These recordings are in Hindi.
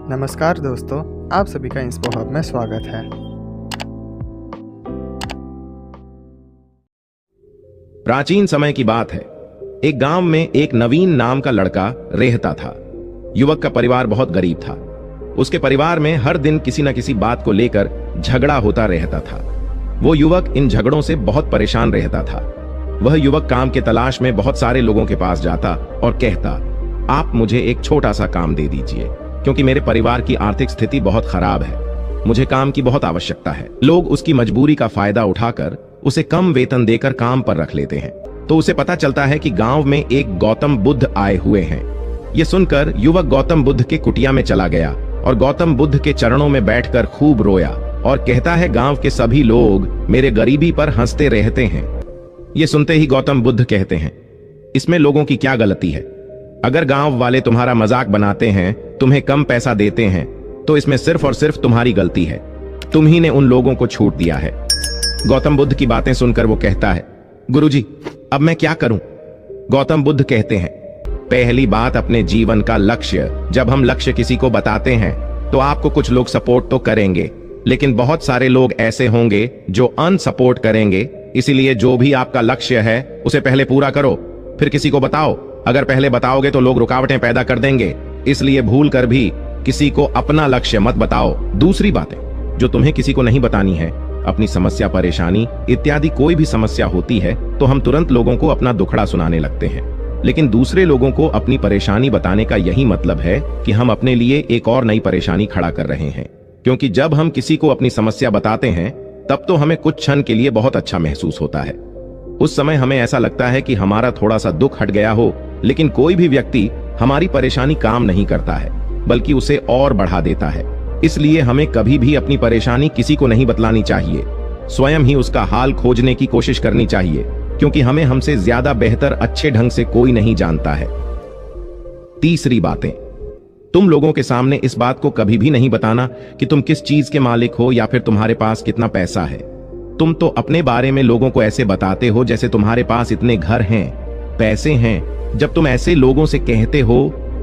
नमस्कार दोस्तों, आप सभी का इंस्पो हब में स्वागत है। प्राचीन समय की बात है। एक गांव में एक नवीन नाम का लड़का रहता था। युवक का परिवार बहुत गरीब था। उसके परिवार में हर दिन किसी न किसी बात को लेकर झगड़ा होता रहता था। वो युवक इन झगड़ों से बहुत परेशान रहता था। वह युवक काम के तलाश में बहुत सारे लोगों के पास जाता और कहता, आप मुझे एक छोटा सा काम दे दीजिए, क्योंकि मेरे परिवार की आर्थिक स्थिति बहुत खराब है। मुझे काम की बहुत आवश्यकता है। लोग उसकी मजबूरी का फायदा उठाकर उसे कम वेतन देकर काम पर रख लेते हैं। तो उसे पता चलता है कि गांव में एक गौतम बुद्ध आए हुए हैं। ये सुनकर युवक गौतम बुद्ध के कुटिया में चला गया और गौतम बुद्ध के चरणों में बैठकर खूब रोया और कहता है, गांव के सभी लोग मेरे गरीबी पर हंसते रहते हैं। ये सुनते ही गौतम बुद्ध कहते हैं, इसमें लोगों की क्या गलती है? अगर गांव वाले तुम्हारा मजाक बनाते हैं, तुम्हें कम पैसा देते हैं, तो इसमें सिर्फ और सिर्फ तुम्हारी गलती है। तुम ही ने उन लोगों को छूट दिया है। गौतम बुद्ध की बातें सुनकर वो कहता है, गुरुजी, अब मैं क्या करूं? गौतम बुद्ध कहते हैं, पहली बात अपने जीवन का लक्ष्य। जब हम लक्ष्य किसी को बताते हैं तो आपको कुछ लोग सपोर्ट तो करेंगे, लेकिन बहुत सारे लोग ऐसे होंगे जो अनसपोर्ट करेंगे। इसीलिए जो भी आपका लक्ष्य है उसे पहले पूरा करो, फिर किसी को बताओ। अगर पहले बताओगे तो लोग रुकावटें पैदा कर देंगे। इसलिए भूल कर भी किसी को अपना लक्ष्य मत बताओ। दूसरी बातें जो तुम्हें किसी को नहीं बतानी है, अपनी समस्या, परेशानी इत्यादि कोई भी समस्या होती है तो हम तुरंत लोगों को अपना दुखड़ा सुनाने लगते हैं। लेकिन दूसरे लोगों को अपनी परेशानी बताने का यही मतलब है कि हम अपने लिए एक और नई परेशानी खड़ा कर रहे हैं। क्योंकि जब हम किसी को अपनी समस्या बताते हैं तब तो हमें कुछ क्षण के लिए बहुत अच्छा महसूस होता है। उस समय हमें ऐसा लगता है कि हमारा थोड़ा सा दुख हट गया हो, लेकिन कोई भी व्यक्ति हमारी परेशानी काम नहीं करता है, बल्कि उसे और बढ़ा देता है। इसलिए हमें कभी भी अपनी परेशानी किसी को नहीं बतलानी चाहिए। स्वयं ही उसका हाल खोजने की कोशिश करनी चाहिए, क्योंकि हमें हमसे ज्यादा बेहतर अच्छे ढंग से कोई नहीं जानता है। तीसरी बातें, तुम लोगों के सामने इस बात को कभी भी नहीं बताना कि तुम किस चीज के मालिक हो या फिर तुम्हारे पास कितना पैसा है। तुम तो अपने बारे में लोगों को ऐसे बताते हो जैसे तुम्हारे पास इतने घर हैं, पैसे हैं। जब तुम ऐसे लोगों से कहते हो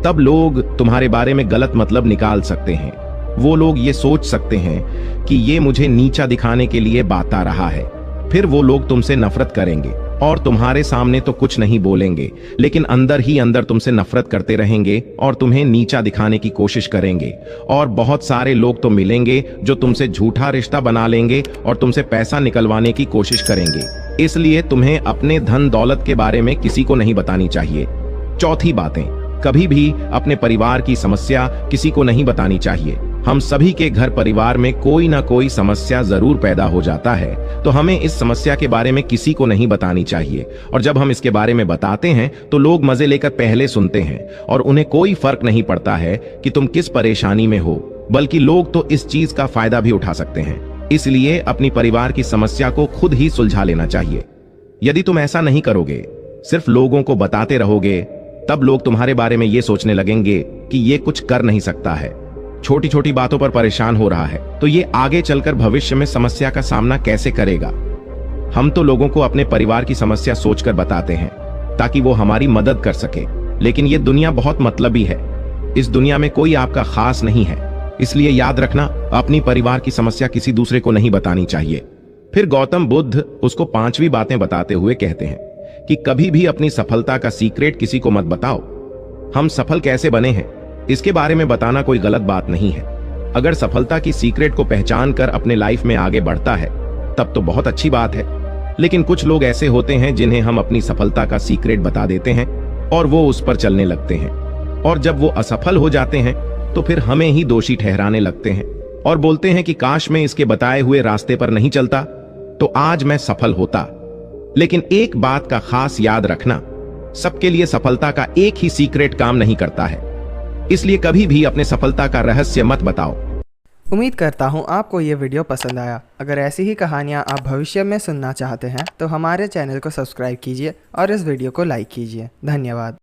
तब लोग तुम्हारे बारे में गलत मतलब निकाल सकते हैं। वो लोग ये सोच सकते हैं कि ये मुझे नीचा दिखाने के लिए बाता रहा है। फिर वो लोग तुमसे नफरत करेंगे और तुम्हारे सामने तो कुछ नहीं बोलेंगे, लेकिन अंदर ही अंदर तुमसे नफरत करते रहेंगे और तुम्हें नीचा दिखाने की कोशिश करेंगे। और बहुत सारे लोग तो मिलेंगे जो तुमसे झूठा रिश्ता बना लेंगे और तुमसे पैसा निकलवाने की कोशिश करेंगे। इसलिए तुम्हें अपने धन दौलत के बारे में किसी को नहीं बतानी चाहिए। चौथी बातें, कभी भी अपने परिवार की समस्या किसी को नहीं बतानी चाहिए। हम सभी के घर परिवार में कोई ना कोई समस्या जरूर पैदा हो जाता है, तो हमें इस समस्या के बारे में किसी को नहीं बतानी चाहिए। और जब हम इसके बारे में बताते हैं तो लोग मजे लेकर पहले सुनते हैं और उन्हें कोई फर्क नहीं पड़ता है कि तुम किस परेशानी में हो, बल्कि लोग तो इस चीज का फायदा भी उठा सकते हैं। इसलिए अपनी परिवार की समस्या को खुद ही सुलझा लेना चाहिए। यदि तुम ऐसा नहीं करोगे, सिर्फ लोगों को बताते रहोगे, तब लोग तुम्हारे बारे में ये सोचने लगेंगे कि ये कुछ कर नहीं सकता है, छोटी छोटी बातों पर परेशान हो रहा है, तो ये आगे चलकर भविष्य में समस्या का सामना कैसे करेगा। हम तो लोगों को अपने परिवार की समस्या सोचकर बताते हैं ताकि वो हमारी मदद कर सके, लेकिन ये दुनिया बहुत मतलबी है। इस दुनिया में कोई आपका खास नहीं है। इसलिए याद रखना, अपनी परिवार की समस्या किसी दूसरे को नहीं बतानी चाहिए। फिर गौतम बुद्ध उसको 5वीं बातें बताते हुए कहते हैं कि कभी भी अपनी सफलता का सीक्रेट किसी को मत बताओ। हम सफल कैसे बने हैं इसके बारे में बताना कोई गलत बात नहीं है। अगर सफलता की सीक्रेट को पहचान कर अपने लाइफ में आगे बढ़ता है तब तो बहुत अच्छी बात है। लेकिन कुछ लोग ऐसे होते हैं जिन्हें हम अपनी सफलता का सीक्रेट बता देते हैं और वो उस पर चलने लगते हैं, और जब वो असफल हो जाते हैं तो फिर हमें ही दोषी ठहराने लगते हैं और बोलते हैं कि काश मैं इसके बताए हुए रास्ते पर नहीं चलता तो आज मैं सफल होता। लेकिन एक बात का खास याद रखना, सबके लिए सफलता का एक ही सीक्रेट काम नहीं करता है। इसलिए कभी भी अपने सफलता का रहस्य मत बताओ। उम्मीद करता हूँ आपको ये वीडियो पसंद आया। अगर ऐसी ही कहानियाँ आप भविष्य में सुनना चाहते हैं तो हमारे चैनल को सब्सक्राइब कीजिए और इस वीडियो को लाइक कीजिए। धन्यवाद।